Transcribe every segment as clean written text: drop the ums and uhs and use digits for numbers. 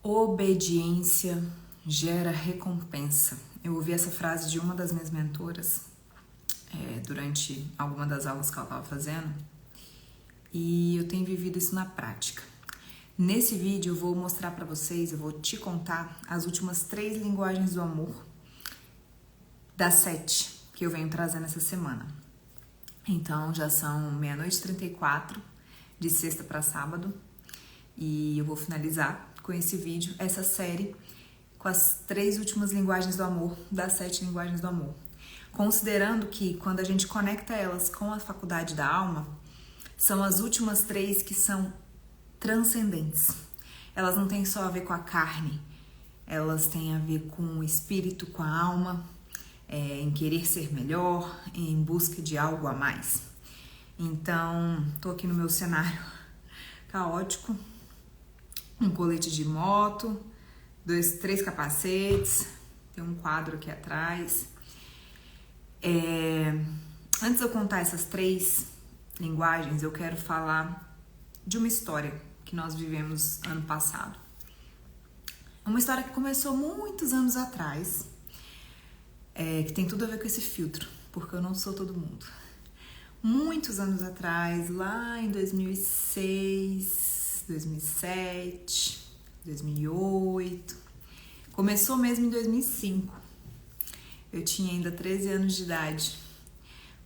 Obediência gera recompensa. Eu ouvi essa frase de uma das minhas mentoras durante alguma das aulas que ela estava fazendo e eu tenho vivido isso na prática. Nesse vídeo eu vou mostrar para vocês, eu vou te contar as últimas 3 linguagens do amor das 7 que eu venho trazendo essa semana. Então já são 00:34 de sexta para sábado e eu vou finalizar com esse vídeo, essa série com as 3 últimas linguagens do amor, das 7 linguagens do amor. Considerando que quando a gente conecta elas com a faculdade da alma, são as últimas 3 que são transcendentes. Elas não têm só a ver com a carne, elas têm a ver com o espírito, com a alma, em querer ser melhor, em busca de algo a mais. Então, tô aqui no meu cenário caótico, um colete de moto, 3 capacetes, tem um quadro aqui atrás. Antes de eu contar essas 3 linguagens, eu quero falar de uma história que nós vivemos ano passado. Uma história que começou muitos anos atrás, que tem tudo a ver com esse filtro, porque eu não sou todo mundo. Muitos anos atrás, lá em 2006, 2007, 2008, começou mesmo em 2005. Eu tinha ainda 13 anos de idade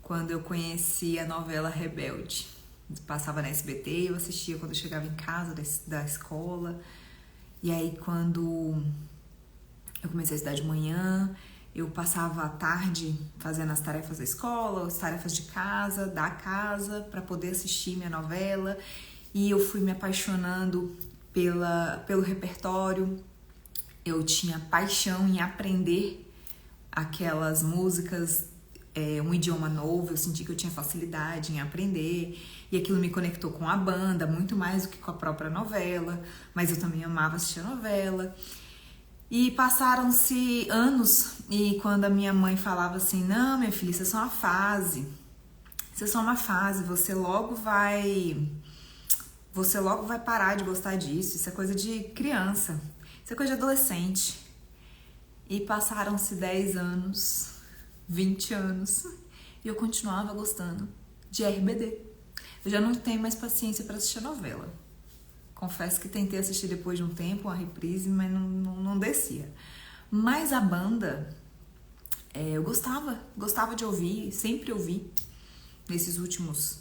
quando eu conheci a novela Rebelde. Passava na SBT, eu assistia quando eu chegava em casa da escola. E aí quando eu comecei a estudar de manhã, eu passava a tarde fazendo as tarefas da escola, as tarefas de casa, da casa, para poder assistir minha novela. E eu fui me apaixonando pelo repertório. Eu tinha paixão em aprender aquelas músicas, um idioma novo. Eu senti que eu tinha facilidade em aprender. E aquilo me conectou com a banda, muito mais do que com a própria novela. Mas eu também amava assistir a novela. E passaram-se anos, e quando a minha mãe falava assim, não, minha filha, isso é só uma fase. Isso é só uma fase, você logo vai parar de gostar disso, isso é coisa de criança, isso é coisa de adolescente. E passaram-se 10 anos, 20 anos, e eu continuava gostando de RBD. Eu já não tenho mais paciência para assistir a novela. Confesso que tentei assistir depois de um tempo, uma reprise, mas não descia. Mas a banda, eu gostava de ouvir, sempre ouvi. Nesses últimos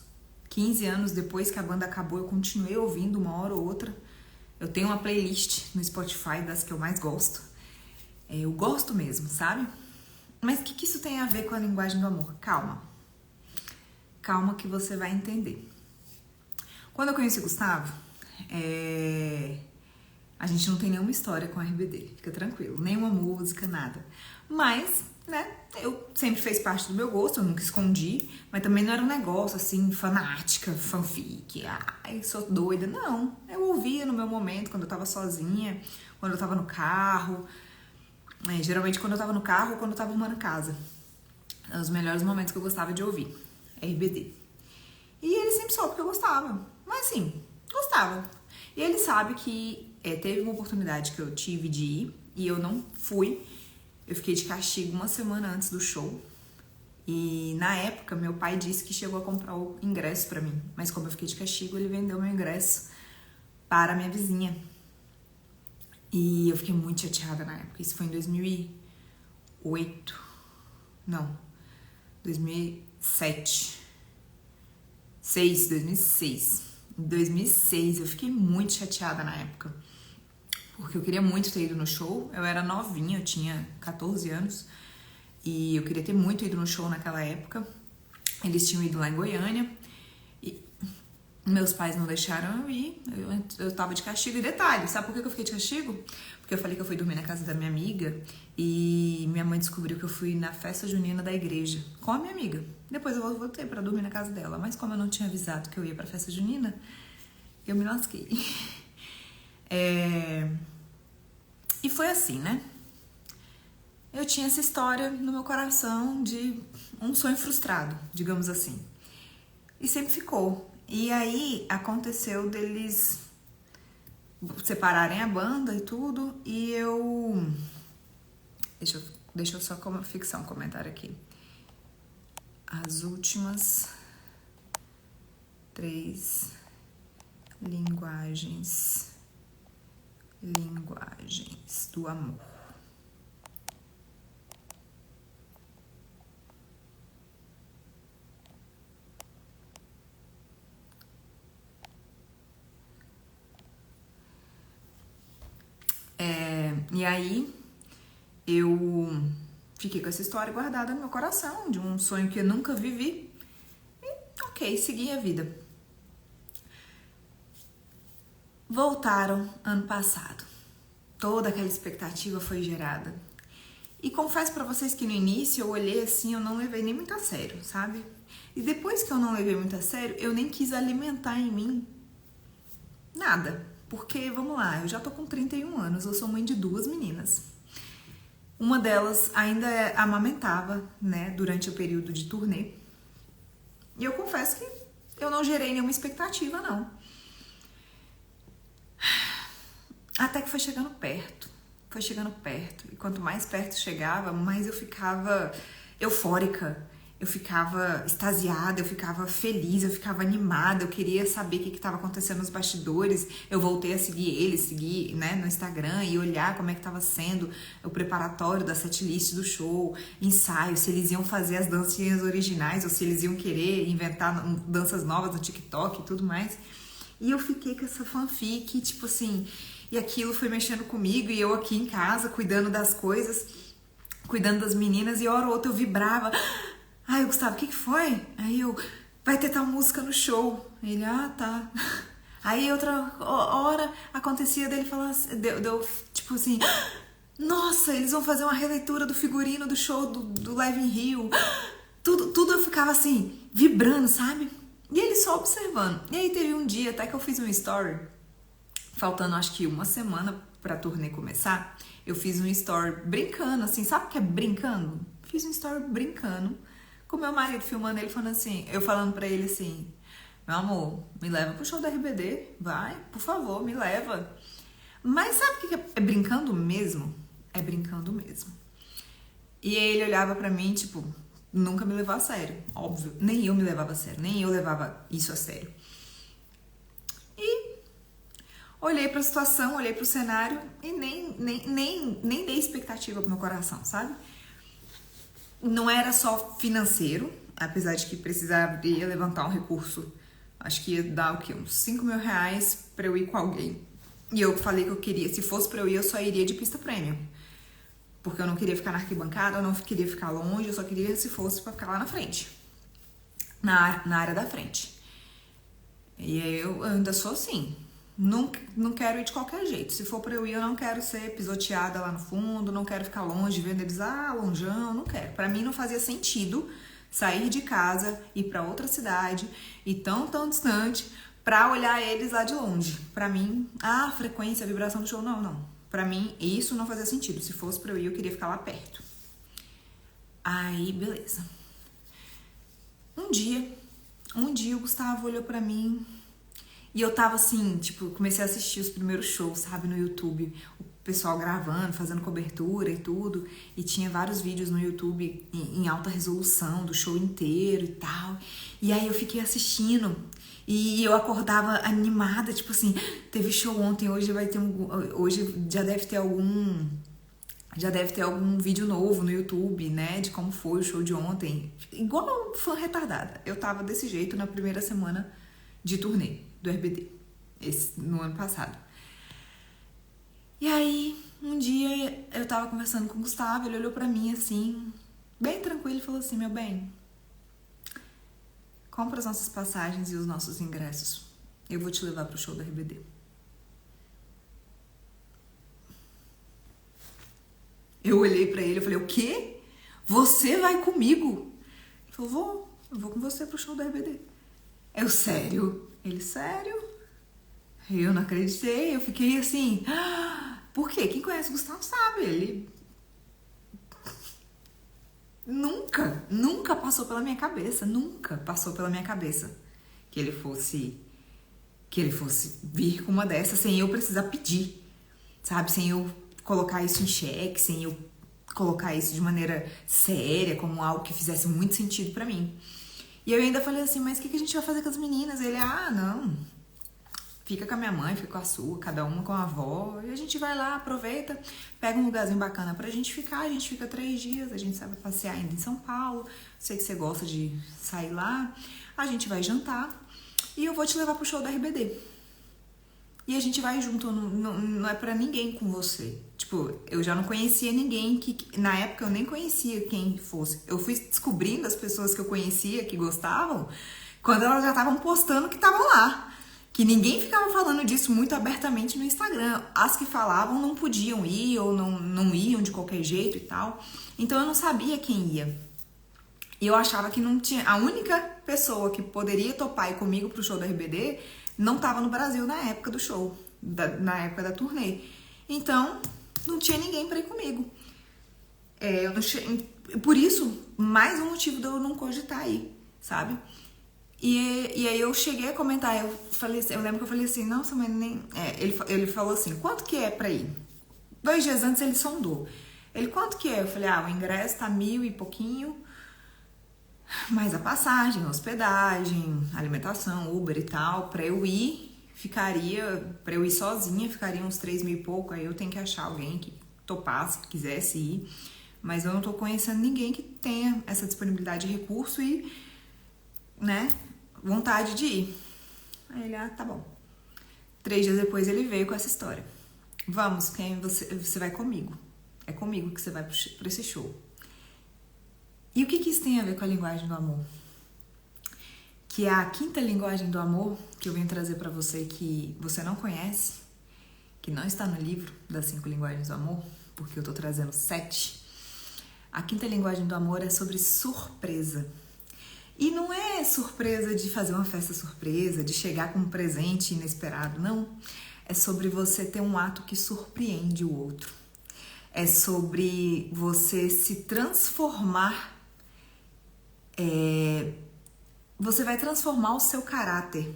15 anos, depois que a banda acabou, eu continuei ouvindo uma hora ou outra. Eu tenho uma playlist no Spotify das que eu mais gosto. Eu gosto mesmo, sabe? Mas o que isso tem a ver com a linguagem do amor? Calma. Calma que você vai entender. Quando eu conheci o Gustavo, a gente não tem nenhuma história com RBD, fica tranquilo, nenhuma música, nada. Mas, né, eu sempre fez parte do meu gosto, eu nunca escondi, mas também não era um negócio assim, fanática, fanfic, ai, sou doida, não. Eu ouvia no meu momento, quando eu tava sozinha, quando eu tava no carro, geralmente quando eu tava no carro ou quando eu tava arrumando casa. Os melhores momentos que eu gostava de ouvir, RBD. E ele sempre soube que eu gostava, mas assim, gostava. E ele sabe que teve uma oportunidade que eu tive de ir e eu não fui. Eu fiquei de castigo uma semana antes do show. E na época, meu pai disse que chegou a comprar o ingresso pra mim. Mas como eu fiquei de castigo, ele vendeu meu ingresso para a minha vizinha. E eu fiquei muito chateada na época. Isso foi em 2008. Não, 2007. 2006. Em 2006, eu fiquei muito chateada na época, porque eu queria muito ter ido no show. Eu era novinha, eu tinha 14 anos, e eu queria ter muito ido no show naquela época. Eles tinham ido lá em Goiânia, e meus pais não deixaram eu ir, eu tava de castigo. E detalhe, sabe por que eu fiquei de castigo? Porque eu falei que eu fui dormir na casa da minha amiga, e minha mãe descobriu que eu fui na festa junina da igreja com a minha amiga. Depois eu voltei pra dormir na casa dela, mas como eu não tinha avisado que eu ia pra festa junina, eu me lasquei. E foi assim, né? Eu tinha essa história no meu coração de um sonho frustrado, digamos assim. E sempre ficou. E aí aconteceu deles separarem a banda e tudo, e eu... Deixa eu só fixar um comentário aqui. As últimas 3 linguagens do amor. E aí, eu fiquei com essa história guardada no meu coração, de um sonho que eu nunca vivi. E, ok, segui a vida. Voltaram ano passado. Toda aquela expectativa foi gerada. E confesso pra vocês que no início eu olhei assim, eu não levei nem muito a sério, sabe? E depois que eu não levei muito a sério, eu nem quis alimentar em mim nada. Porque, vamos lá, eu já tô com 31 anos, eu sou mãe de 2 meninas. Uma delas ainda amamentava, né, durante o período de turnê. E eu confesso que eu não gerei nenhuma expectativa, não. Até que foi chegando perto. E quanto mais perto chegava, mais eu ficava eufórica. Eu ficava extasiada, eu ficava feliz, eu ficava animada, eu queria saber o que estava acontecendo nos bastidores. Eu voltei a seguir, né, no Instagram e olhar como é que estava sendo o preparatório da setlist do show, ensaio, se eles iam fazer as dancinhas originais ou se eles iam querer inventar danças novas no TikTok e tudo mais. E eu fiquei com essa fanfic, tipo assim, e aquilo foi mexendo comigo e eu aqui em casa, cuidando das coisas, cuidando das meninas, e hora ou outra eu vibrava. Ai, Gustavo, o que foi? Aí eu, vai ter tal música no show. Ele, tá. Aí outra hora acontecia dele falar, deu tipo assim, nossa, eles vão fazer uma releitura do figurino do show do Live in Rio. Tudo eu ficava assim, vibrando, sabe? E ele só observando. E aí teve um dia até que eu fiz um story, faltando acho que uma semana pra turnê começar, eu fiz um story brincando, assim, sabe o que é brincando? Fiz um story brincando, com meu marido filmando ele falando assim, eu falando pra ele assim, meu amor, me leva pro show da RBD, vai, por favor, me leva. Mas sabe o que é brincando mesmo? É brincando mesmo. E aí ele olhava pra mim, tipo, nunca me levou a sério, óbvio. Nem eu me levava a sério, nem eu levava isso a sério. E olhei pra situação, olhei pro cenário e nem dei expectativa pro meu coração, sabe? Não era só financeiro, apesar de que precisaria levantar um recurso, acho que ia dar o quê? Uns 5 mil reais pra eu ir com alguém. E eu falei que eu queria, se fosse pra eu ir, eu só iria de pista premium. Porque eu não queria ficar na arquibancada, eu não queria ficar longe, eu só queria se fosse pra ficar lá na frente. Na área da frente. E eu ainda sou assim. Não quero ir de qualquer jeito. Se for pra eu ir, eu não quero ser pisoteada lá no fundo, não quero ficar longe, vendo eles, longeão, não quero. Pra mim não fazia sentido sair de casa, ir pra outra cidade, e tão distante, pra olhar eles lá de longe. Pra mim, a frequência, a vibração do show, não. Pra mim, isso não fazia sentido. Se fosse pra eu ir, eu queria ficar lá perto. Aí, beleza. Um dia o Gustavo olhou pra mim e eu tava assim, tipo, comecei a assistir os primeiros shows, sabe, no YouTube. O pessoal gravando, fazendo cobertura e tudo. E tinha vários vídeos no YouTube em alta resolução, do show inteiro e tal. E aí eu fiquei assistindo e eu acordava animada, tipo assim, teve show ontem, hoje vai ter hoje já deve ter algum vídeo novo no YouTube, né, de como foi o show de ontem. Igual fã retardada. Eu tava desse jeito na primeira semana de turnê do RBD, no ano passado. E aí, um dia eu tava conversando com o Gustavo, ele olhou pra mim assim, bem tranquilo, e falou assim, meu bem, compra as nossas passagens e os nossos ingressos. Eu vou te levar pro show do RBD. Eu olhei pra ele e falei, o quê? Você vai comigo? Ele falou, eu vou com você pro show do RBD. Eu, sério? Ele, sério? Eu não acreditei, eu fiquei assim, por quê? Quem conhece o Gustavo sabe, ele nunca passou pela minha cabeça que ele fosse que ele fosse vir com uma dessas sem eu precisar pedir, sabe? Sem eu colocar isso em xeque, sem eu colocar isso de maneira séria, como algo que fizesse muito sentido pra mim. E eu ainda falei assim, mas o que a gente vai fazer com as meninas? Ele, não, fica com a minha mãe, fica com a sua, cada uma com a avó, e a gente vai lá, aproveita, pega um lugarzinho bacana pra gente ficar, a gente fica 3 dias, a gente sai pra passear ainda em São Paulo, sei que você gosta de sair lá, a gente vai jantar, e eu vou te levar pro show da RBD. E a gente vai junto, não é pra ninguém com você. Tipo, eu já não conhecia ninguém que... Na época eu nem conhecia quem fosse. Eu fui descobrindo as pessoas que eu conhecia, que gostavam, quando elas já estavam postando que estavam lá. Que ninguém ficava falando disso muito abertamente no Instagram. As que falavam não podiam ir ou não iam de qualquer jeito e tal. Então eu não sabia quem ia. E eu achava que não tinha... A única pessoa que poderia topar ir comigo pro show da RBD não tava no Brasil na época do show, na época da turnê. Então, não tinha ninguém pra ir comigo. Por isso, mais um motivo de eu não cogitar aí, sabe? E aí eu cheguei a comentar, eu lembro que eu falei assim, nossa, mas nem... Ele falou assim, quanto que é pra ir? 2 dias antes ele sondou. Ele, quanto que é? Eu falei, o ingresso tá 1.000 e pouquinho, mais a passagem, hospedagem, alimentação, Uber e tal, pra eu ir sozinha, ficaria uns 3.000 e pouco, aí eu tenho que achar alguém que topasse, que quisesse ir, mas eu não tô conhecendo ninguém que tenha essa disponibilidade de recurso e, né, vontade de ir. Aí ele, tá bom. 3 dias depois ele veio com essa história. Vamos, você vai comigo. É comigo que você vai pra esse show. E o que isso tem a ver com a linguagem do amor? Que é a 5ª linguagem do amor que eu venho trazer pra você, que você não conhece, que não está no livro das 5 linguagens do amor, porque eu tô trazendo 7. A 5ª linguagem do amor é sobre surpresa. E não é surpresa de fazer uma festa surpresa, de chegar com um presente inesperado, não. É sobre você ter um ato que surpreende o outro. É sobre você se transformar. Você vai transformar o seu caráter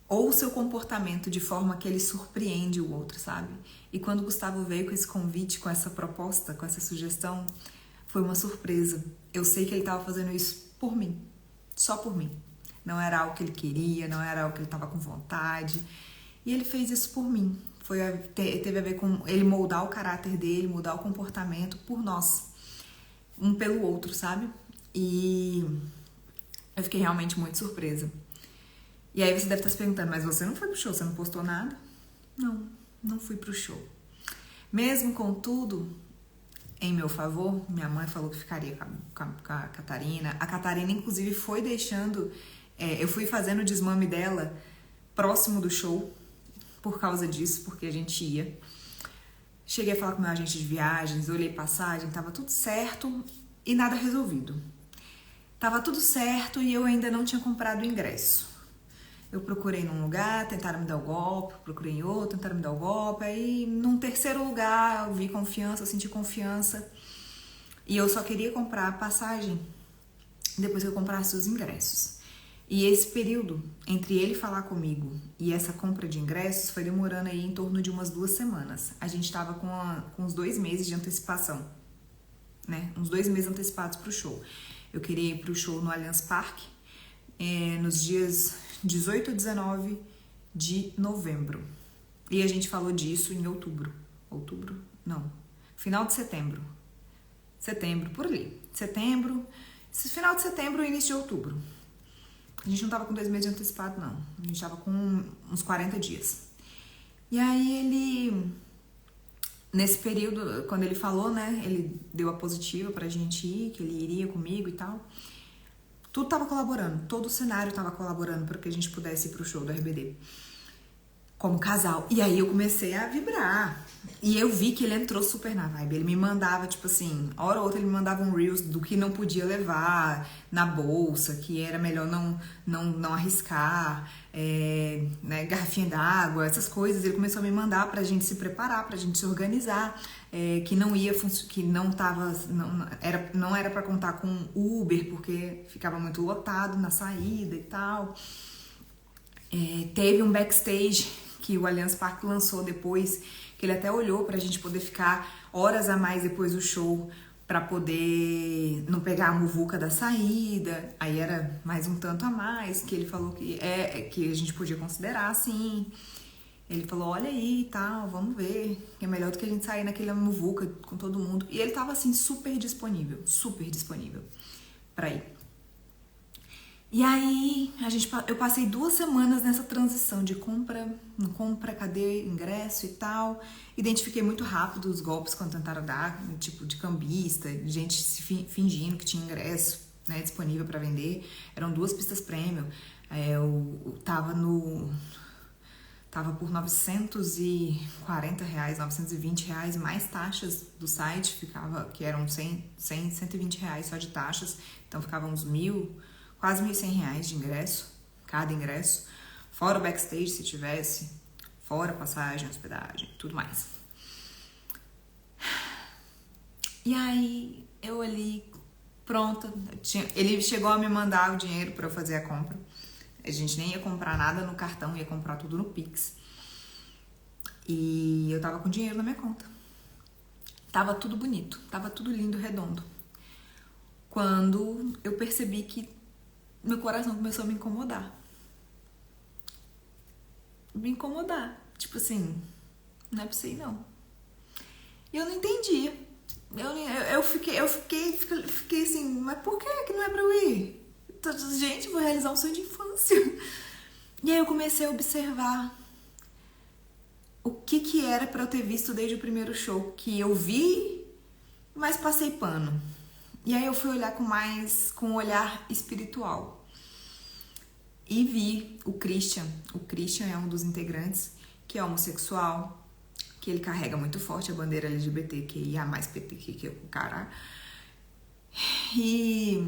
ou o seu comportamento de forma que ele surpreende o outro, sabe? E quando o Gustavo veio com esse convite, com essa proposta, com essa sugestão, foi uma surpresa. Eu sei que ele estava fazendo isso por mim, só por mim. Não era algo que ele queria, não era algo que ele estava com vontade. E ele fez isso por mim. Teve a ver com ele moldar o caráter dele, mudar o comportamento por nós, um pelo outro, sabe? E eu fiquei realmente muito surpresa. E aí você deve estar se perguntando, mas você não foi pro show, você não postou nada? Não fui pro show. Mesmo com tudo em meu favor, minha mãe falou que ficaria com a Catarina. A Catarina, inclusive, foi deixando... eu fui fazendo o desmame dela próximo do show por causa disso, porque a gente ia. Cheguei a falar com meu agente de viagens, olhei passagem, tava tudo certo e nada resolvido. Tava tudo certo e eu ainda não tinha comprado o ingresso. Eu procurei num lugar, tentaram me dar o golpe, procurei em outro, tentaram me dar o golpe. Aí, num terceiro lugar, eu vi confiança, eu senti confiança. E eu só queria comprar a passagem depois que eu comprasse os ingressos. E esse período entre ele falar comigo e essa compra de ingressos foi demorando aí em torno de umas 2 semanas. A gente tava com uns 2 meses de antecipação, né? Uns 2 meses antecipados pro show. Eu queria ir pro show no Allianz Parque nos dias 18 e 19 de novembro. E a gente falou disso em outubro. Outubro? Não. Final de setembro. Setembro, por ali. Setembro, final de setembro e início de outubro. A gente não tava com 2 meses de antecipado, não. A gente tava com uns 40 dias. E aí ele... Nesse período, quando ele falou, né, ele deu a positiva pra gente ir, que ele iria comigo e tal. Tudo tava colaborando, todo o cenário tava colaborando para que a gente pudesse ir pro show do RBD. Como casal. E aí eu comecei a vibrar. E eu vi que ele entrou super na vibe. Ele me mandava, tipo assim, hora ou outra ele me mandava um reels do que não podia levar na bolsa, que era melhor não arriscar, né, garrafinha d'água, essas coisas. Ele começou a me mandar pra gente se preparar, pra gente se organizar, que não ia que não era pra contar com Uber, porque ficava muito lotado na saída e tal. Teve um backstage que o Allianz Parque lançou depois, que ele até olhou pra gente poder ficar horas a mais depois do show, pra poder não pegar a muvuca da saída. Aí era mais um tanto a mais, que ele falou que a gente podia considerar, sim. Ele falou, olha aí e tal, vamos ver, que é melhor do que a gente sair naquele muvuca com todo mundo. E ele tava assim, super disponível pra ir. E aí, eu passei 2 semanas nessa transição de compra, não compra, cadê ingresso e tal. Identifiquei muito rápido os golpes quando tentaram dar, tipo de cambista, gente se fingindo que tinha ingresso, né, disponível para vender. Eram 2 pistas premium. Eu tava por R$940, R$920, mais taxas do site, que eram 100, 120 reais só de taxas. Então ficava uns quase R$1.100 de ingresso, cada ingresso, fora o backstage se tivesse, fora passagem, hospedagem, tudo mais. E aí eu ali, pronta, ele chegou a me mandar o dinheiro para eu fazer a compra. A gente nem ia comprar nada no cartão, ia comprar tudo no Pix. E eu tava com dinheiro na minha conta. Tava tudo bonito, tava tudo lindo, redondo. Quando eu percebi que meu coração começou a me incomodar. Tipo assim, não é pra você ir, não. E eu não entendia. Eu fiquei assim, mas por que não é pra eu ir? Gente, vou realizar um sonho de infância. E aí eu comecei a observar o que era pra eu ter visto desde o primeiro show. Que eu vi, mas passei pano. E aí eu fui olhar com um olhar espiritual. E vi o Christian. O Christian é um dos integrantes, que é homossexual, que ele carrega muito forte a bandeira LGBTQIA+, que é o cara. E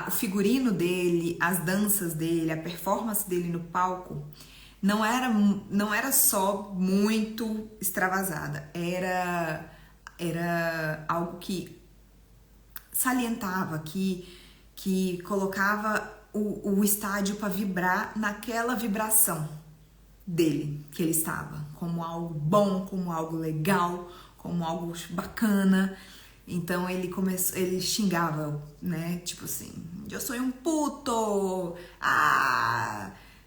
o figurino dele, as danças dele, a performance dele no palco, não era só muito extravasada. Era algo que salientava, que colocava o estádio para vibrar naquela vibração dele, que ele estava, como algo bom, como algo legal, como algo bacana. Então ele xingava, né, tipo assim, eu sou um puto,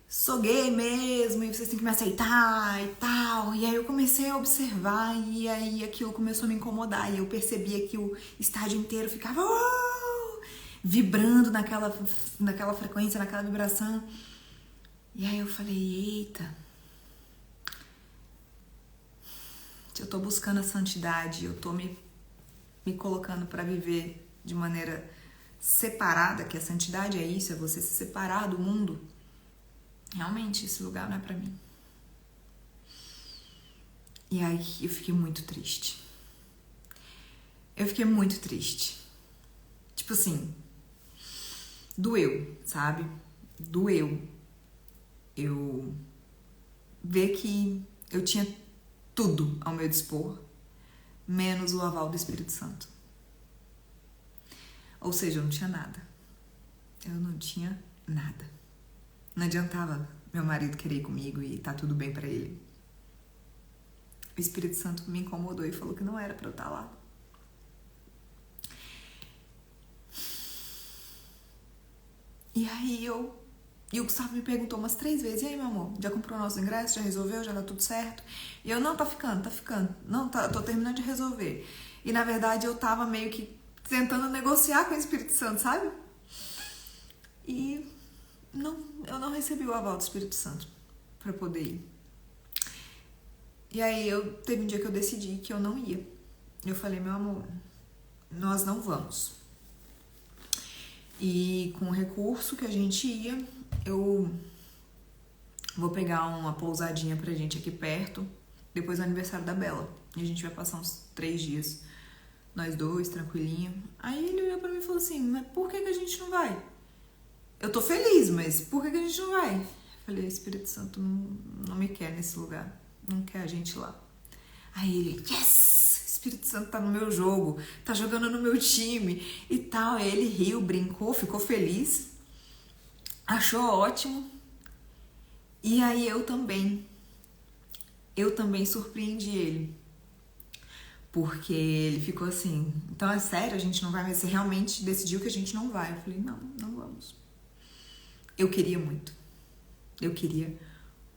sou gay mesmo, e vocês têm que me aceitar e tal. E aí eu comecei a observar, e aí aquilo começou a me incomodar, e eu percebia que o estádio inteiro ficava vibrando naquela frequência, naquela vibração. E aí eu falei, eita, se eu tô buscando a santidade, eu tô me colocando para viver de maneira separada, que a santidade é isso, é você se separar do mundo, realmente esse lugar não é pra mim. E aí eu fiquei muito triste. Tipo assim, doeu, sabe? Doeu. Eu ver que eu tinha tudo ao meu dispor, menos o aval do Espírito Santo. Ou seja, eu não tinha nada. Eu não tinha nada. Não adiantava meu marido querer ir comigo e tá tudo bem pra ele. O Espírito Santo me incomodou e falou que não era pra eu estar lá. E aí E o Gustavo me perguntou umas 3 vezes, e aí, meu amor, já comprou o nosso ingresso? Já resolveu? Já tá tudo certo? E eu, não, tá ficando. Não, tô terminando de resolver. E, na verdade, eu tava meio que tentando negociar com o Espírito Santo, sabe? E eu não recebi o aval do Espírito Santo pra poder ir. E aí, teve um dia que eu decidi que eu não ia. Eu falei, meu amor, nós não vamos. E com o recurso que a gente ia, eu vou pegar uma pousadinha pra gente aqui perto, depois do aniversário da Bela. E a gente vai passar uns 3 dias, nós dois, tranquilinho. Aí ele olhou pra mim e falou assim, mas por que a gente não vai? Eu tô feliz, mas por que a gente não vai? Eu falei, o Espírito Santo não me quer nesse lugar, não quer a gente lá. Aí ele, yes! O Espírito Santo tá no meu jogo, tá jogando no meu time e tal. Aí ele riu, brincou, ficou feliz, achou ótimo. E aí eu também surpreendi ele. Porque ele ficou assim, então é sério, a gente não vai, mas você realmente decidiu que a gente não vai. Eu falei, não, não vamos. Eu queria muito. Eu queria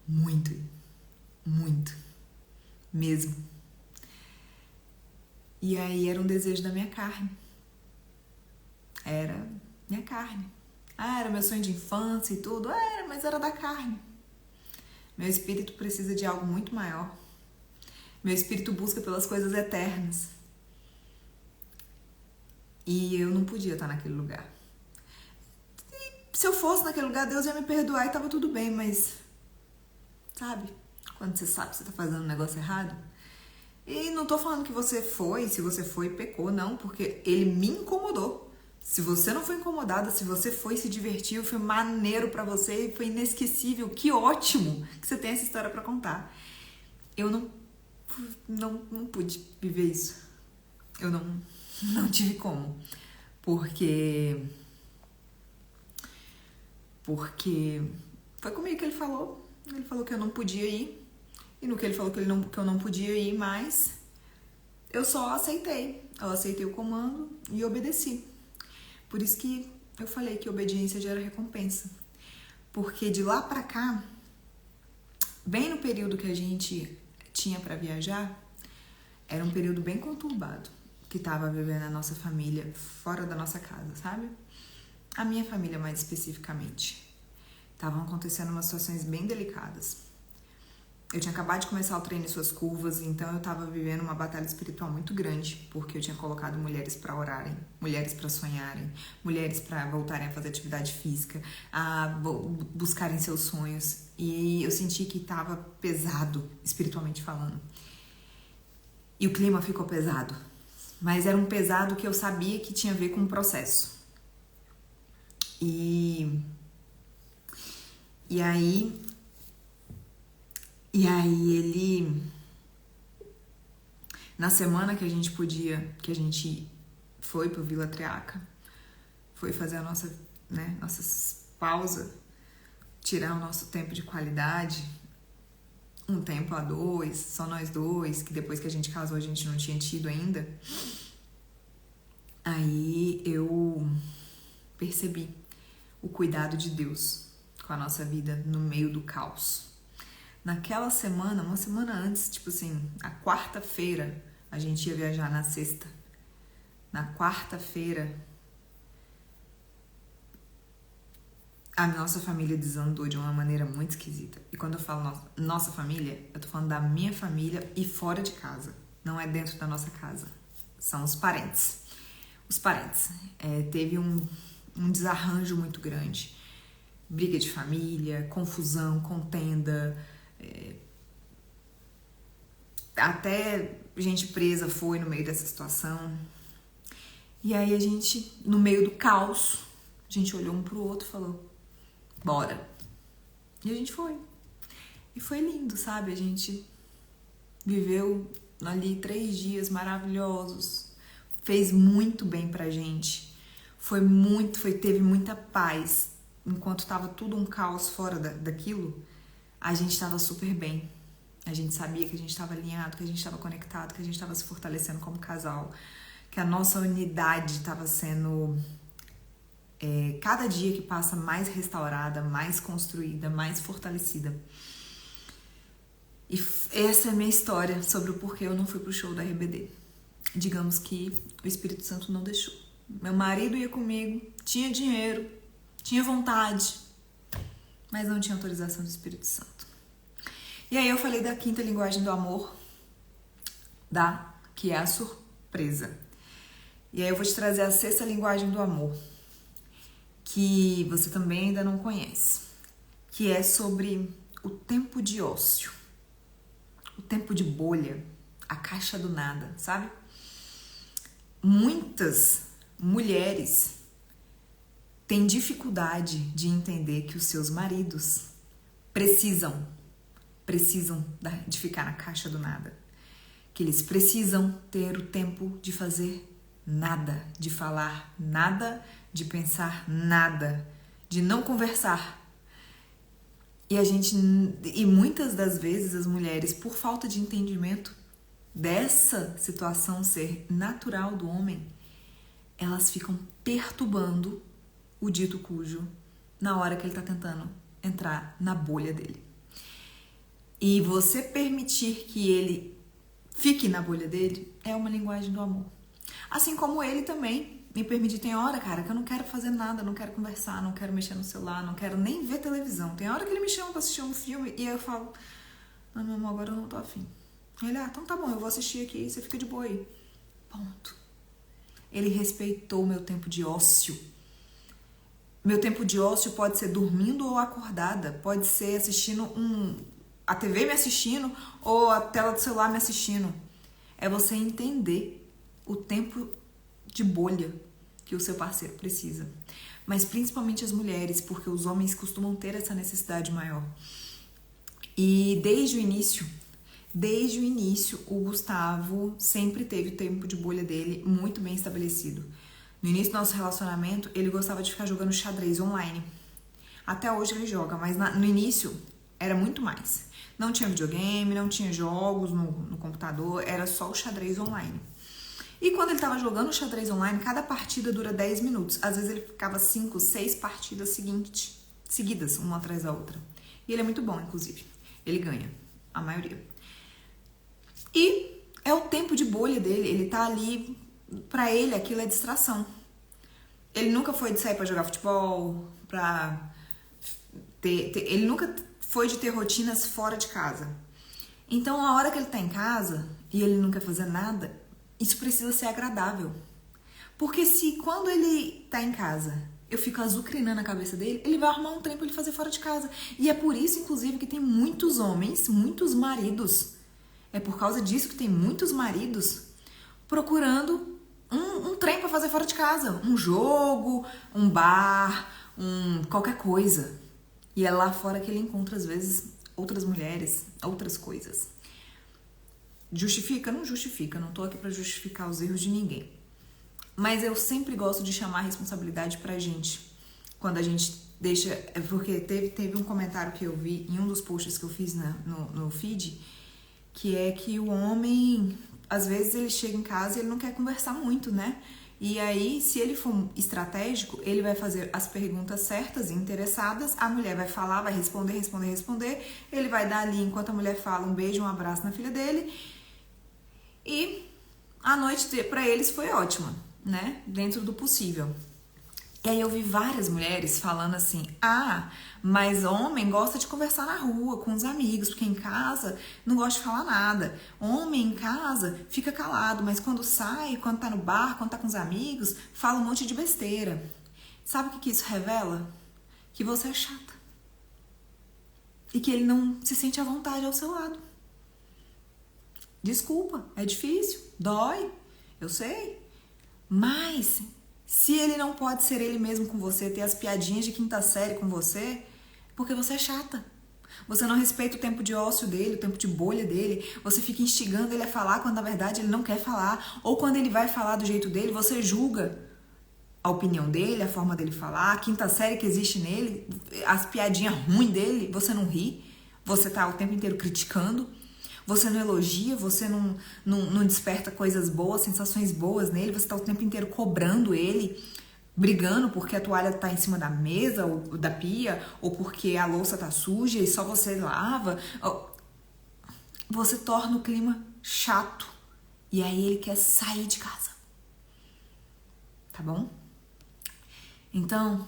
muito. Muito. Mesmo. E aí era um desejo da minha carne. Era minha carne. Ah, era meu sonho de infância e tudo. Era, mas era da carne. Meu espírito precisa de algo muito maior. Meu espírito busca pelas coisas eternas. E eu não podia estar naquele lugar. E se eu fosse naquele lugar, Deus ia me perdoar e tava tudo bem, mas... Sabe? Quando você sabe que você tá fazendo um negócio errado. E não tô falando que você foi, se você foi, pecou, não. Porque ele me incomodou. Se você não foi incomodada, se você foi, se divertiu, foi maneiro pra você, foi inesquecível. Que ótimo que você tem essa história pra contar. Eu não pude viver isso. Eu não tive como. Porque foi comigo que ele falou. Ele falou que eu não podia ir. E no que ele falou que eu não podia ir mais, eu só aceitei. Eu aceitei o comando e obedeci. Por isso que eu falei que obediência gera recompensa. Porque de lá pra cá, bem no período que a gente tinha pra viajar, era um período bem conturbado que tava vivendo a nossa família fora da nossa casa, sabe? A minha família mais especificamente. Estavam acontecendo umas situações bem delicadas. Eu tinha acabado de começar o treino em suas curvas, então eu tava vivendo uma batalha espiritual muito grande, porque eu tinha colocado mulheres para orarem, mulheres para sonharem, mulheres para voltarem a fazer atividade física, a buscarem seus sonhos. E eu senti que tava pesado, espiritualmente falando. E o clima ficou pesado. Mas era um pesado que eu sabia que tinha a ver com o processo. E aí ele, na semana que a gente foi pro Vila Triaca, foi fazer a nossa pausa, tirar o nosso tempo de qualidade, um tempo a dois, só nós dois, que depois que a gente casou a gente não tinha tido ainda. Aí eu percebi o cuidado de Deus com a nossa vida no meio do caos. Naquela semana, uma semana antes, tipo assim, a quarta-feira, a gente ia viajar na sexta. Na quarta-feira, a nossa família desandou de uma maneira muito esquisita. E quando eu falo nossa família, eu tô falando da minha família e fora de casa. Não é dentro da nossa casa. São os parentes. Os parentes. Teve um desarranjo muito grande. Briga de família, confusão, contenda. Até gente presa foi no meio dessa situação. E aí a gente, no meio do caos, a gente olhou um pro outro e falou, bora. E a gente foi. E foi lindo, sabe? A gente viveu ali 3 dias maravilhosos. Fez muito bem pra gente. Teve muita paz. Enquanto tava tudo um caos fora daquilo, a gente tava super bem. A gente sabia que a gente estava alinhado, que a gente estava conectado, que a gente estava se fortalecendo como casal, que a nossa unidade estava sendo, cada dia que passa, mais restaurada, mais construída, mais fortalecida. E essa é a minha história sobre o porquê eu não fui pro show da RBD. Digamos que o Espírito Santo não deixou. Meu marido ia comigo, tinha dinheiro, tinha vontade, mas não tinha autorização do Espírito Santo. E aí eu falei da quinta linguagem do amor, que é a surpresa. E aí eu vou te trazer a sexta linguagem do amor, que você também ainda não conhece, que é sobre o tempo de ócio, o tempo de bolha, a caixa do nada, sabe? Muitas mulheres têm dificuldade de entender que os seus maridos precisam de ficar na caixa do nada. Que eles precisam ter o tempo de fazer nada, de falar nada, de pensar nada, de não conversar. E muitas das vezes as mulheres, por falta de entendimento dessa situação ser natural do homem, elas ficam perturbando o dito cujo na hora que ele tá tentando entrar na bolha dele. E você permitir que ele fique na bolha dele é uma linguagem do amor. Assim como ele também me permitir. Tem hora, cara, que eu não quero fazer nada, não quero conversar, não quero mexer no celular, não quero nem ver televisão. Tem hora que ele me chama pra assistir um filme e eu falo, não, meu amor, agora eu não tô afim. Ele, então tá bom, eu vou assistir aqui, você fica de boa aí. Ponto. Ele respeitou o meu tempo de ócio. Meu tempo de ócio pode ser dormindo ou acordada, pode ser assistindo a TV me assistindo ou a tela do celular me assistindo. É você entender o tempo de bolha que o seu parceiro precisa. Mas principalmente as mulheres, porque os homens costumam ter essa necessidade maior. E desde o início, o Gustavo sempre teve o tempo de bolha dele muito bem estabelecido. No início do nosso relacionamento, ele gostava de ficar jogando xadrez online. Até hoje ele joga, mas no início era muito mais. Não tinha videogame, não tinha jogos no computador, era só o xadrez online. E quando ele estava jogando o xadrez online, cada partida dura 10 minutos. Às vezes ele ficava 5, 6 partidas seguidas, uma atrás da outra. E ele é muito bom, inclusive. Ele ganha, a maioria. E é o tempo de bolha dele, ele tá ali, pra ele aquilo é distração. Ele nunca foi de sair pra jogar futebol, ele nunca foi de ter rotinas fora de casa. Então, a hora que ele tá em casa e ele não quer fazer nada, isso precisa ser agradável. Porque se quando ele tá em casa, eu fico azucrinando a cabeça dele, ele vai arrumar um trem pra ele fazer fora de casa. E é por isso, inclusive, que tem muitos homens, muitos maridos, é por causa disso que tem muitos maridos procurando um trem pra fazer fora de casa. Um jogo, um bar, qualquer coisa. E é lá fora que ele encontra, às vezes, outras mulheres, outras coisas. Justifica? Não justifica. Não tô aqui pra justificar os erros de ninguém. Mas eu sempre gosto de chamar a responsabilidade pra gente. Quando a gente deixa... Porque teve um comentário que eu vi em um dos posts que eu fiz no feed, que é que o homem, às vezes ele chega em casa e ele não quer conversar muito, né? E aí, se ele for estratégico, ele vai fazer as perguntas certas e interessadas, a mulher vai falar, vai responder, ele vai dar ali, enquanto a mulher fala, um beijo, um abraço na filha dele, e a noite pra eles foi ótima, né? Dentro do possível. E aí eu vi várias mulheres falando assim, mas homem gosta de conversar na rua com os amigos, porque em casa não gosta de falar nada. Homem em casa fica calado, mas quando sai, quando tá no bar, quando tá com os amigos, fala um monte de besteira. Sabe o que isso revela? Que você é chata. E que ele não se sente à vontade ao seu lado. Desculpa, é difícil, dói, eu sei, mas... Se ele não pode ser ele mesmo com você, ter as piadinhas de quinta série com você, porque você é chata. Você não respeita o tempo de ócio dele, o tempo de bolha dele. Você fica instigando ele a falar quando na verdade ele não quer falar. Ou quando ele vai falar do jeito dele, você julga a opinião dele, a forma dele falar, a quinta série que existe nele, as piadinhas ruins dele, você não ri. Você tá o tempo inteiro criticando. Você não elogia, você não desperta coisas boas, sensações boas nele, você tá o tempo inteiro cobrando ele, brigando porque a toalha tá em cima da mesa ou da pia, ou porque a louça tá suja e só você lava. Você torna o clima chato e aí ele quer sair de casa. Tá bom? Então,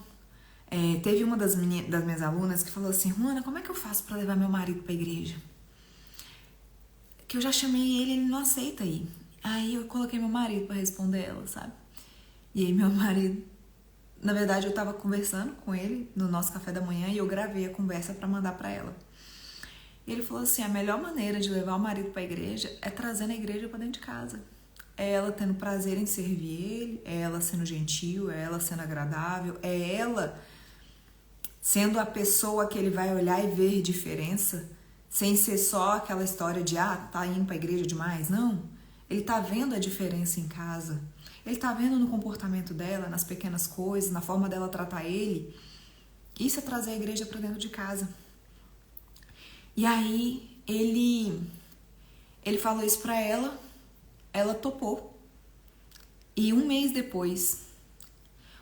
teve uma das minhas alunas que falou assim, Juana, como é que eu faço pra levar meu marido pra igreja? Que eu já chamei ele não aceita ir. Aí eu coloquei meu marido pra responder ela, sabe? E aí meu marido... Na verdade, eu tava conversando com ele no nosso café da manhã e eu gravei a conversa pra mandar pra ela. E ele falou assim, a melhor maneira de levar o marido pra igreja é trazendo a igreja pra dentro de casa. É ela tendo prazer em servir ele, é ela sendo gentil, é ela sendo agradável, é ela sendo a pessoa que ele vai olhar e ver diferença, sem ser só aquela história de, tá indo pra igreja demais. Não, ele tá vendo a diferença em casa. Ele tá vendo no comportamento dela, nas pequenas coisas, na forma dela tratar ele. Isso é trazer a igreja pra dentro de casa. E aí ele falou isso pra ela topou. E um mês depois,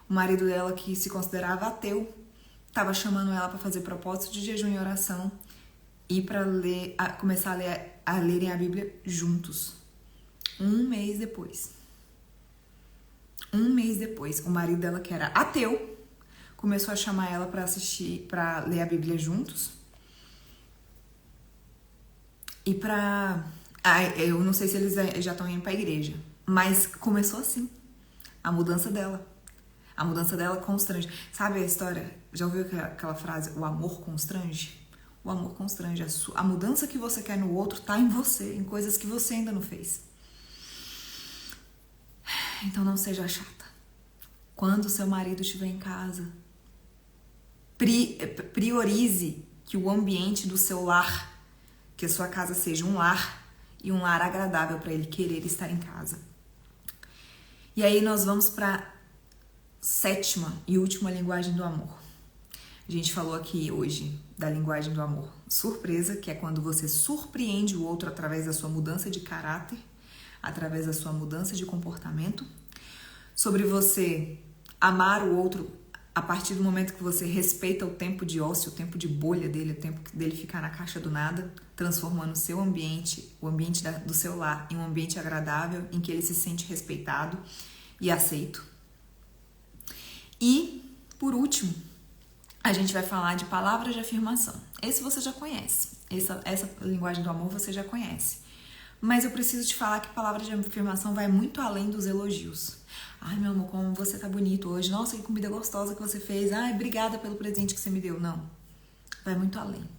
o marido dela, que se considerava ateu, estava chamando ela para fazer propósito de jejum e oração e para começar a lerem a Bíblia juntos. Um mês depois, o marido dela, que era ateu, começou a chamar ela para ler a Bíblia juntos. E eu não sei se eles já estão indo para a igreja, mas começou assim, a mudança dela. A mudança dela constrange. Sabe a história? Já ouviu aquela frase? O amor constrange? O amor constrange. A mudança que você quer no outro tá em você, em coisas que você ainda não fez. Então não seja chata. Quando o seu marido estiver em casa, priorize que o ambiente do seu lar, que a sua casa seja um lar e um lar agradável para ele querer estar em casa. E aí nós vamos para sétima e última linguagem do amor. A gente falou aqui hoje da linguagem do amor surpresa, que é quando você surpreende o outro através da sua mudança de caráter, através da sua mudança de comportamento, sobre você amar o outro a partir do momento que você respeita o tempo de ócio, o tempo de bolha dele, o tempo dele ficar na caixa do nada, transformando o seu ambiente, o ambiente do seu lar, em um ambiente agradável, em que ele se sente respeitado e aceito. E, por último, a gente vai falar de palavras de afirmação. Esse você já conhece. Essa linguagem do amor você já conhece. Mas eu preciso te falar que palavras de afirmação vai muito além dos elogios. Ai, meu amor, como você tá bonito hoje. Nossa, que comida gostosa que você fez. Ai, obrigada pelo presente que você me deu. Não. Vai muito além.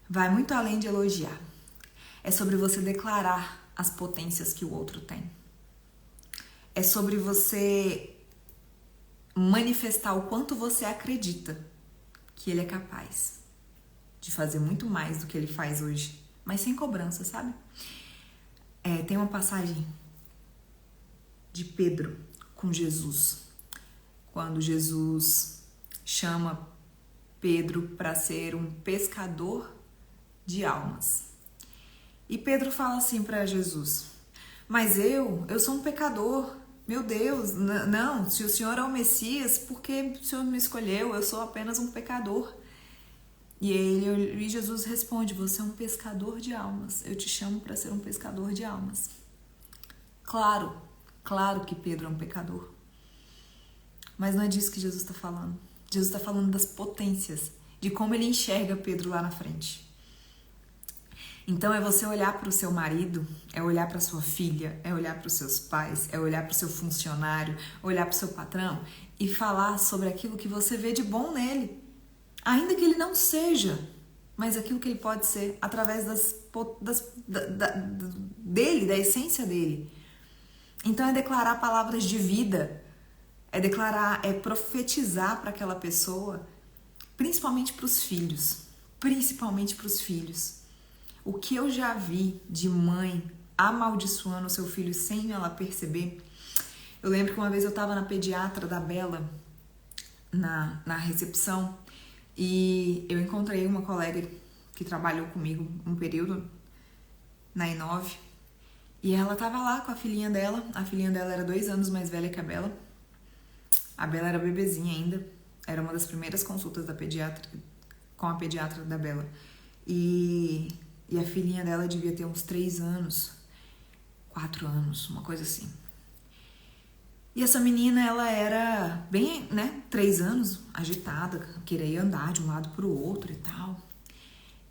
Vai muito além de elogiar. É sobre você declarar as potências que o outro tem. É sobre você manifestar o quanto você acredita que ele é capaz de fazer muito mais do que ele faz hoje, mas sem cobrança, sabe? Tem uma passagem de Pedro com Jesus, quando Jesus chama Pedro para ser um pescador de almas. E Pedro fala assim para Jesus: mas eu sou um pecador. Meu Deus, não, se o Senhor é o Messias, por que o Senhor me escolheu? Eu sou apenas um pecador. E Jesus responde: você é um pescador de almas. Eu te chamo para ser um pescador de almas. Claro que Pedro é um pecador. Mas não é disso que Jesus está falando. Jesus está falando das potências, de como ele enxerga Pedro lá na frente. Então é você olhar para o seu marido, é olhar para sua filha, é olhar para os seus pais, é olhar para o seu funcionário, olhar para o seu patrão e falar sobre aquilo que você vê de bom nele. Ainda que ele não seja, mas aquilo que ele pode ser através dele, da essência dele. Então é declarar palavras de vida, é profetizar para aquela pessoa, principalmente para os filhos, O que eu já vi de mãe amaldiçoando o seu filho sem ela perceber. Eu lembro que uma vez eu estava na pediatra da Bela, na recepção, e eu encontrei uma colega que trabalhou comigo um período na I9, e ela estava lá com a filhinha dela era 2 anos mais velha que a Bela era bebezinha ainda, era uma das primeiras consultas da pediatra, com a pediatra da Bela, e a filhinha dela devia ter uns 3 anos, 4 anos, uma coisa assim. E essa menina, ela era bem, 3 anos, agitada, queria andar de um lado pro outro e tal.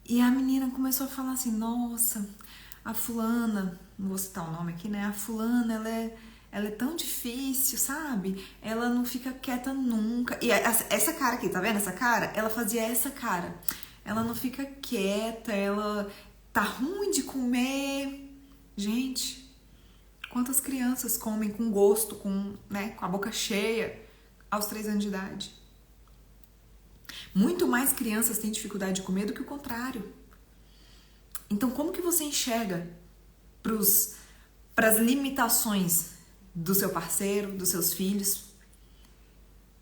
E a menina começou a falar assim: nossa, a fulana, não vou citar o nome aqui, né? A fulana, ela é tão difícil, sabe? Ela não fica quieta nunca. E essa cara aqui, tá vendo essa cara? Ela fazia essa cara. Ela não fica quieta, ela tá ruim de comer. Gente, quantas crianças comem com gosto, com a boca cheia aos 3 anos de idade? Muito mais crianças têm dificuldade de comer do que o contrário. Então, como que você enxerga para as limitações do seu parceiro, dos seus filhos?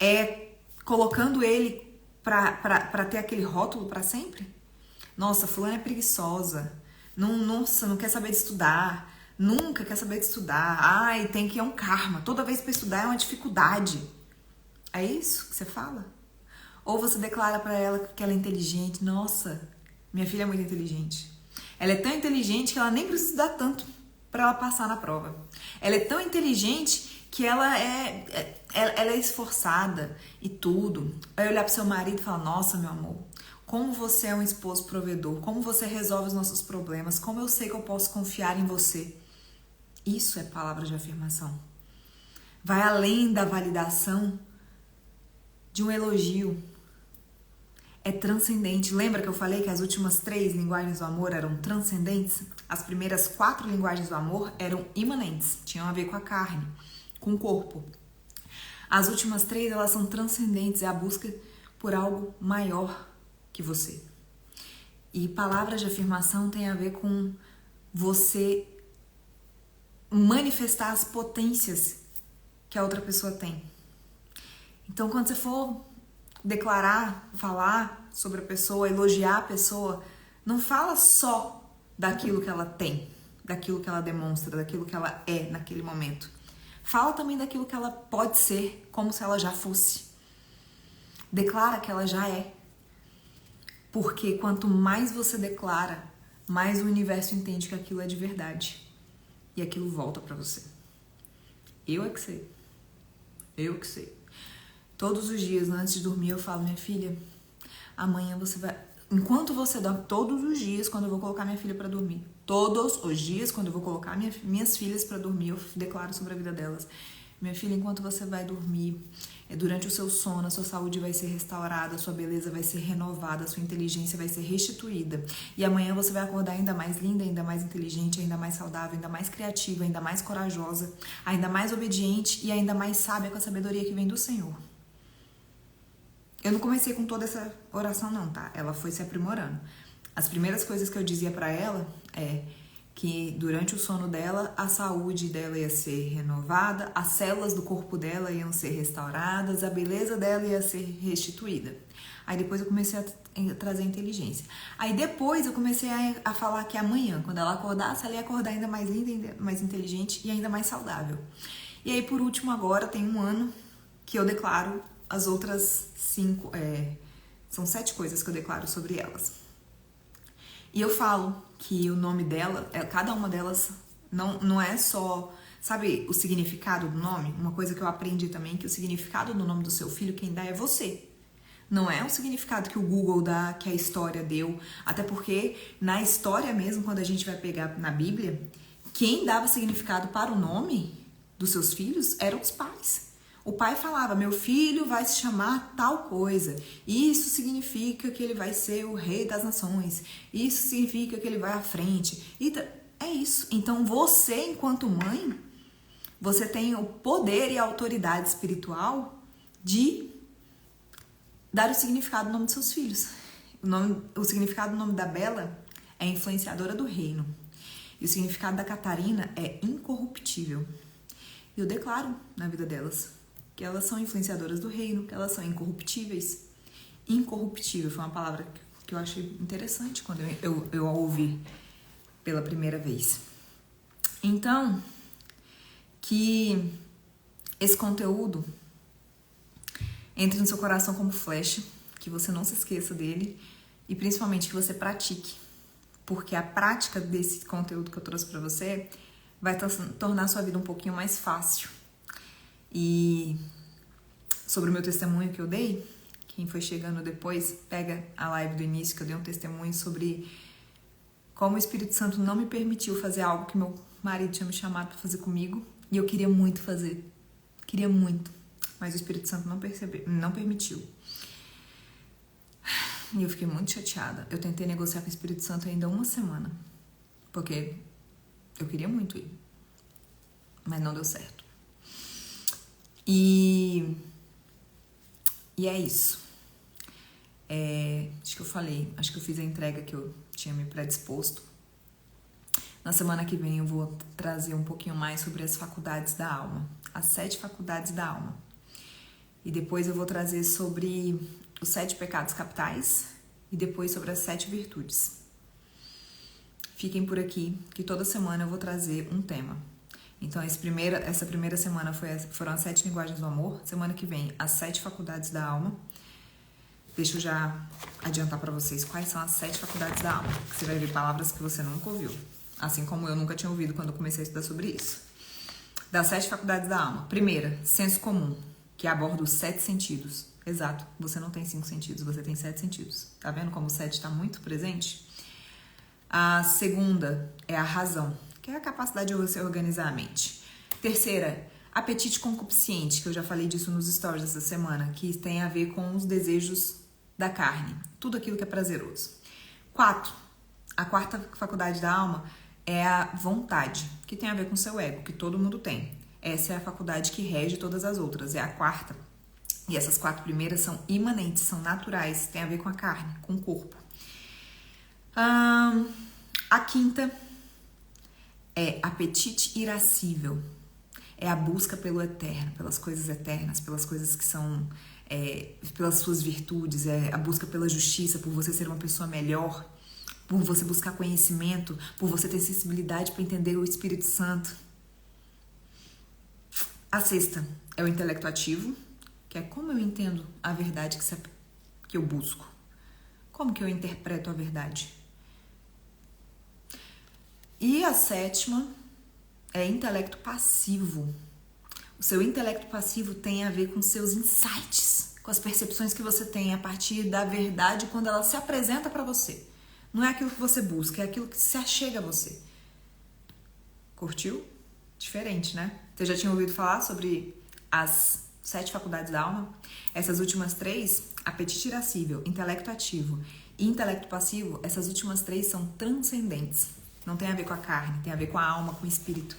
É colocando ele para ter aquele rótulo para sempre? Nossa, fulana é preguiçosa. Não, nossa, não quer saber de estudar. Nunca quer saber de estudar. Ai, tem que é um karma. Toda vez para estudar é uma dificuldade. É isso que você fala? Ou você declara para ela que ela é inteligente. Nossa, minha filha é muito inteligente. Ela é tão inteligente que ela nem precisa estudar tanto para ela passar na prova. Ela é tão inteligente que ela é esforçada e tudo. Aí olhar pro seu marido e falar, nossa, meu amor, como você é um esposo provedor, como você resolve os nossos problemas, como eu sei que eu posso confiar em você. Isso é palavra de afirmação. Vai além da validação de um elogio. É transcendente. Lembra que eu falei que as últimas 3 linguagens do amor eram transcendentes? As primeiras 4 linguagens do amor eram imanentes, tinham a ver com a carne, com o corpo. As últimas 3, elas são transcendentes, é a busca por algo maior que você. E palavras de afirmação tem a ver com você manifestar as potências que a outra pessoa tem. Então, quando você for declarar, falar sobre a pessoa, elogiar a pessoa, não fala só daquilo que ela tem, daquilo que ela demonstra, daquilo que ela é naquele momento. Fala também daquilo que ela pode ser, como se ela já fosse. Declara que ela já é. Porque quanto mais você declara, mais o universo entende que aquilo é de verdade. E aquilo volta pra você. Eu é que sei. Eu que sei. Todos os dias, antes de dormir, eu falo, minha filha, amanhã você vai... Enquanto você dorme, todos os dias, quando eu vou colocar minha filha pra dormir, todos os dias, quando eu vou colocar minhas filhas pra dormir, eu declaro sobre a vida delas. Minha filha, enquanto você vai dormir, durante o seu sono, a sua saúde vai ser restaurada, a sua beleza vai ser renovada, a sua inteligência vai ser restituída. E amanhã você vai acordar ainda mais linda, ainda mais inteligente, ainda mais saudável, ainda mais criativa, ainda mais corajosa, ainda mais obediente e ainda mais sábia com a sabedoria que vem do Senhor. Eu não comecei com toda essa oração não, tá? Ela foi se aprimorando. As primeiras coisas que eu dizia pra ela é que durante o sono dela, a saúde dela ia ser renovada, as células do corpo dela iam ser restauradas, a beleza dela ia ser restituída. Aí depois eu comecei a trazer inteligência. Aí depois eu comecei a falar que amanhã, quando ela acordasse, ela ia acordar ainda mais linda, ainda mais inteligente e ainda mais saudável. E aí por último agora, tem 1 ano que eu declaro as outras 5, são 7 coisas que eu declaro sobre elas. E eu falo que o nome dela, cada uma delas não é só, sabe, o significado do nome? Uma coisa que eu aprendi também, que o significado do nome do seu filho, quem dá é você. Não é o significado que o Google dá, que a história deu. Até porque na história mesmo, quando a gente vai pegar na Bíblia, quem dava significado para o nome dos seus filhos eram os pais. O pai falava, meu filho vai se chamar tal coisa. Isso significa que ele vai ser o rei das nações. Isso significa que ele vai à frente. É isso. Então você, enquanto mãe, você tem o poder e a autoridade espiritual de dar o significado do nome dos seus filhos. O significado do nome da Bela é influenciadora do reino. E o significado da Catarina é incorruptível. E eu declaro na vida delas que elas são influenciadoras do reino, que elas são incorruptíveis. Incorruptível foi uma palavra que eu achei interessante quando eu a ouvi pela primeira vez. Então, que esse conteúdo entre no seu coração como flecha, que você não se esqueça dele e principalmente que você pratique, porque a prática desse conteúdo que eu trouxe para você vai tornar a sua vida um pouquinho mais fácil. E sobre o meu testemunho que eu dei, quem foi chegando depois, pega a live do início, que eu dei um testemunho sobre como o Espírito Santo não me permitiu fazer algo que meu marido tinha me chamado para fazer comigo, e eu queria muito fazer, queria muito, mas o Espírito Santo não permitiu. E eu fiquei muito chateada. Eu tentei negociar com o Espírito Santo ainda 1 semana, porque eu queria muito ir, mas não deu certo. E é isso. Acho que eu falei, acho que eu fiz a entrega que eu tinha me predisposto. Na semana que vem eu vou trazer um pouquinho mais sobre as faculdades da alma, as 7 faculdades da alma. E depois eu vou trazer sobre os 7 pecados capitais e depois sobre as 7 virtudes. Fiquem por aqui, que toda semana eu vou trazer um tema. Então, essa primeira semana foram as 7 linguagens do amor. Semana que vem, as 7 faculdades da alma. Deixa eu já adiantar para vocês quais são as 7 faculdades da alma. Que você vai ver palavras que você nunca ouviu. Assim como eu nunca tinha ouvido quando eu comecei a estudar sobre isso. Das 7 faculdades da alma. Primeira, senso comum, que aborda os 7 sentidos. Exato, você não tem 5 sentidos, você tem 7 sentidos. Tá vendo como o 7 está muito presente? A segunda é a razão, que é a capacidade de você organizar a mente. Terceira, apetite concupiscente, que eu já falei disso nos stories essa semana, que tem a ver com os desejos da carne, tudo aquilo que é prazeroso. 4, a quarta faculdade da alma é a vontade, que tem a ver com o seu ego, que todo mundo tem. Essa é a faculdade que rege todas as outras, é a quarta. E essas 4 primeiras são imanentes, são naturais, tem a ver com a carne, com o corpo. A quinta é apetite irascível. É a busca pelo eterno, pelas coisas eternas, pelas coisas que são, pelas suas virtudes, é a busca pela justiça, por você ser uma pessoa melhor, por você buscar conhecimento, por você ter sensibilidade para entender o Espírito Santo. A sexta é o intelecto ativo, que é como eu entendo a verdade que eu busco. Como que eu interpreto a verdade? E a sétima é intelecto passivo. O seu intelecto passivo tem a ver com seus insights, com as percepções que você tem a partir da verdade quando ela se apresenta para você. Não é aquilo que você busca, é aquilo que se achega a você. Curtiu? Diferente, né? Você já tinha ouvido falar sobre as 7 faculdades da alma? Essas últimas 3, apetite irascível, intelecto ativo e intelecto passivo, essas últimas 3 são transcendentes. Não tem a ver com a carne, tem a ver com a alma, com o espírito.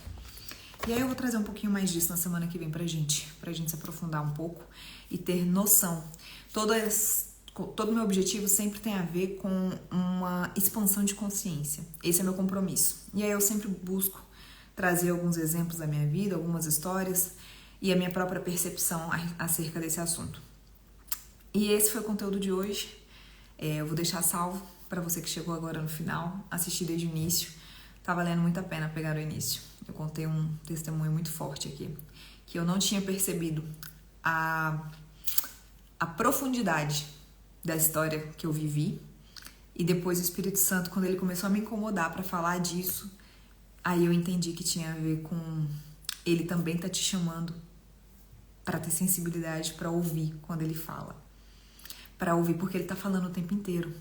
E aí eu vou trazer um pouquinho mais disso na semana que vem pra gente se aprofundar um pouco e ter noção. Todo meu objetivo sempre tem a ver com uma expansão de consciência. Esse é meu compromisso. E aí eu sempre busco trazer alguns exemplos da minha vida, algumas histórias e a minha própria percepção acerca desse assunto. E esse foi o conteúdo de hoje. Eu vou deixar salvo para você que chegou agora no final, assistir desde o início. Tá valendo muito a pena pegar o início. Eu contei um testemunho muito forte aqui, que eu não tinha percebido a profundidade da história que eu vivi. E depois o Espírito Santo, quando ele começou a me incomodar para falar disso, aí eu entendi que tinha a ver com ele também tá te chamando para ter sensibilidade para ouvir quando ele fala. Para ouvir, porque ele tá falando o tempo inteiro.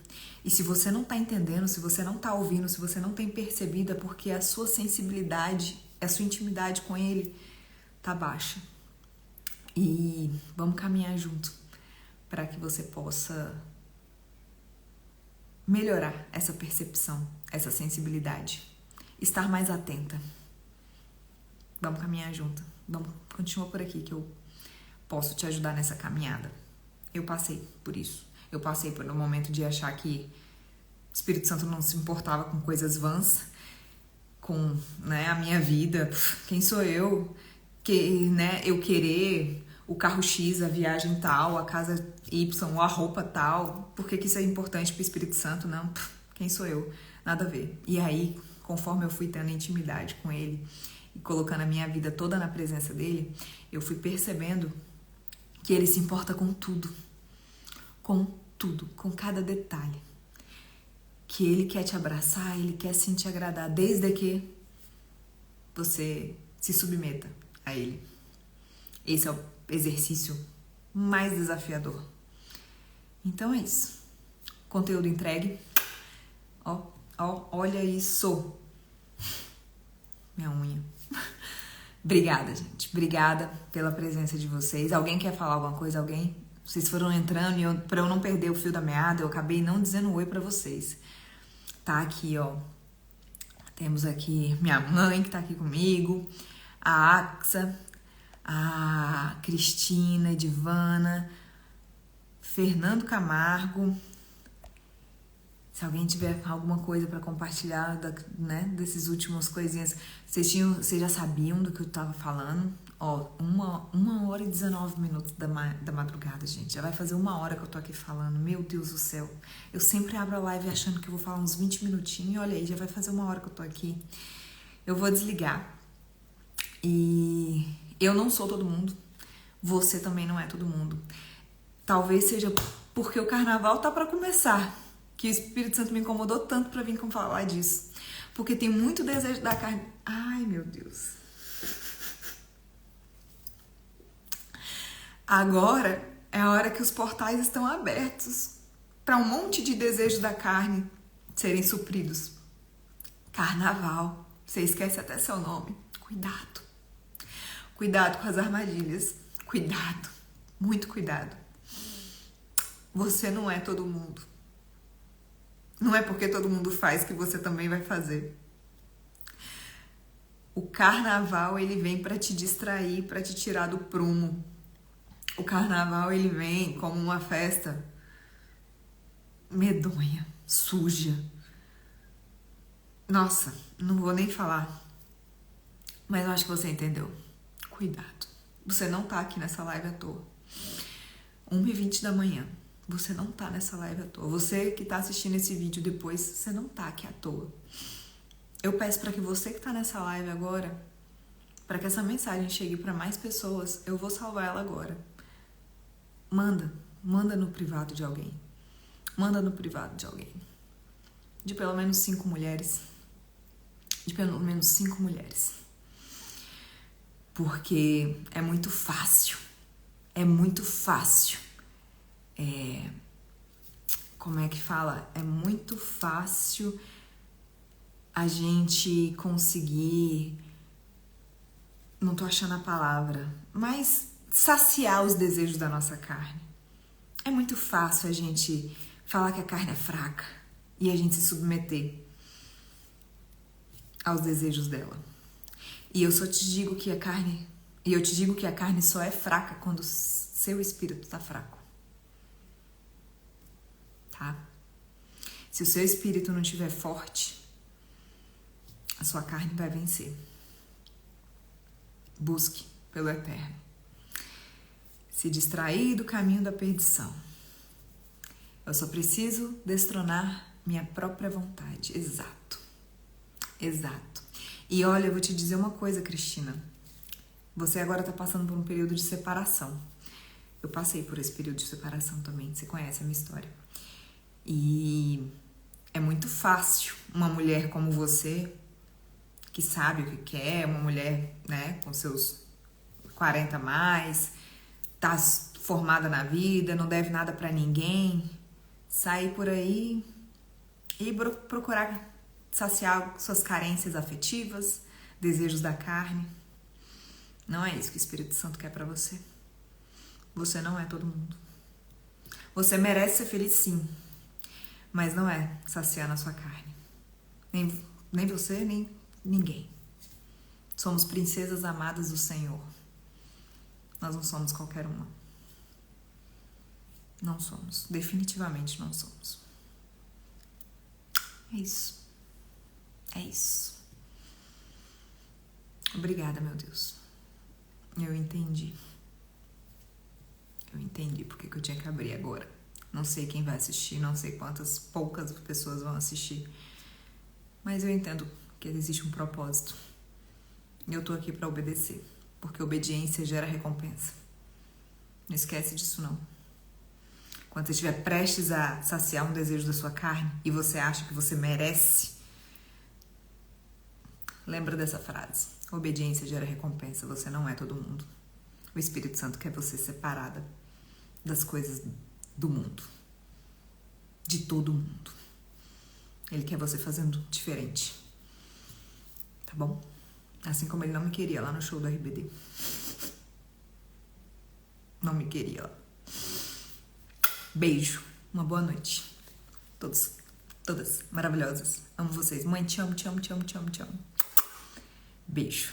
E se você não tá entendendo, se você não tá ouvindo, se você não tem percebido, é porque a sua sensibilidade, a sua intimidade com ele tá baixa. E vamos caminhar junto para que você possa melhorar essa percepção, essa sensibilidade. Estar mais atenta. Vamos caminhar junto. Continua por aqui que eu posso te ajudar nessa caminhada. Eu passei por isso. Eu passei por um momento de achar que o Espírito Santo não se importava com coisas vãs, com, né, a minha vida. Quem sou eu? Eu querer o carro X, a viagem tal, a casa Y, a roupa tal. Por que isso é importante para o Espírito Santo? Não, quem sou eu? Nada a ver. E aí, conforme eu fui tendo intimidade com ele e colocando a minha vida toda na presença dele, eu fui percebendo que ele se importa com tudo, com cada detalhe. Que ele quer te abraçar, ele quer sim te agradar, desde que você se submeta a ele. Esse é o exercício mais desafiador. Então é isso. Conteúdo entregue. Olha isso. Minha unha. Obrigada, gente. Obrigada pela presença de vocês. Alguém quer falar alguma coisa? Alguém? Vocês foram entrando e pra eu não perder o fio da meada, eu acabei não dizendo oi pra vocês. Tá aqui, ó. Temos aqui minha mãe que tá aqui comigo, a Axa, a Cristina, Edivana, Fernando Camargo. Se alguém tiver alguma coisa para compartilhar, né, desses últimos coisinhas, vocês já sabiam do que eu tava falando? Ó, 1 hora e 19 minutos da madrugada, gente. Já vai fazer 1 hora que eu tô aqui falando. Meu Deus do céu. Eu sempre abro a live achando que eu vou falar uns 20 minutinhos. E olha aí, já vai fazer 1 hora que eu tô aqui. Eu vou desligar. E eu não sou todo mundo. Você também não é todo mundo. Talvez seja porque o carnaval tá pra começar. Que o Espírito Santo me incomodou tanto pra vir falar disso. Porque tem muito desejo da carne. Ai, meu Deus. Agora é a hora que os portais estão abertos para um monte de desejos da carne serem supridos. Carnaval. Você esquece até seu nome. Cuidado. Cuidado com as armadilhas. Cuidado. Muito cuidado. Você não é todo mundo. Não é porque todo mundo faz que você também vai fazer. O carnaval, ele vem para te distrair, para te tirar do prumo. O carnaval, ele vem como uma festa medonha, suja. Nossa, não vou nem falar. Mas eu acho que você entendeu. Cuidado. Você não tá aqui nessa live à toa. 1h20 da manhã. Você não tá nessa live à toa. Você que tá assistindo esse vídeo depois, você não tá aqui à toa. Eu peço para que você que tá nessa live agora, para que essa mensagem chegue para mais pessoas, eu vou salvar ela agora. Manda no privado de alguém. Manda no privado de alguém. De pelo menos 5 mulheres. De pelo menos 5 mulheres. Porque é muito fácil. É muito fácil. Como é que fala? É muito fácil a gente conseguir, não tô achando a palavra, mas saciar os desejos da nossa carne. É muito fácil a gente falar que a carne é fraca e a gente se submeter aos desejos dela. E eu só te digo que a carne, só é fraca quando seu espírito tá fraco. Tá? Se o seu espírito não estiver forte, a sua carne vai vencer. Busque pelo eterno. Se distrair do caminho da perdição. Eu só preciso destronar minha própria vontade. Exato. Exato. E olha, eu vou te dizer uma coisa, Cristina. Você agora tá passando por um período de separação. Eu passei por esse período de separação também. Você conhece a minha história. E é muito fácil uma mulher como você, que sabe o que quer, uma mulher, né, com seus 40 a mais, tá formada na vida, não deve nada pra ninguém, sair por aí e procurar saciar suas carências afetivas, desejos da carne. Não é isso que o Espírito Santo quer pra você. Você não é todo mundo. Você merece ser feliz, sim, mas não é saciar na sua carne. Nem você, nem ninguém. Somos princesas amadas do Senhor. Nós não somos qualquer uma. Não somos. Definitivamente não somos. É isso. É isso. Obrigada, meu Deus. Eu entendi. Eu entendi porque que eu tinha que abrir agora. Não sei quem vai assistir, não sei quantas poucas pessoas vão assistir. Mas eu entendo que existe um propósito. E eu tô aqui para obedecer. Porque obediência gera recompensa. Não esquece disso, não. Quando você estiver prestes a saciar um desejo da sua carne e você acha que você merece, lembra dessa frase. Obediência gera recompensa. Você não é todo mundo. O Espírito Santo quer você separada das coisas do mundo. De todo mundo. Ele quer você fazendo diferente. Tá bom? Assim como ele não me queria lá no show do RBD. Não me queria lá. Beijo. Uma boa noite. Todos, todas maravilhosas. Amo vocês. Mãe, te amo, te amo, te amo, te amo, te amo. Beijo.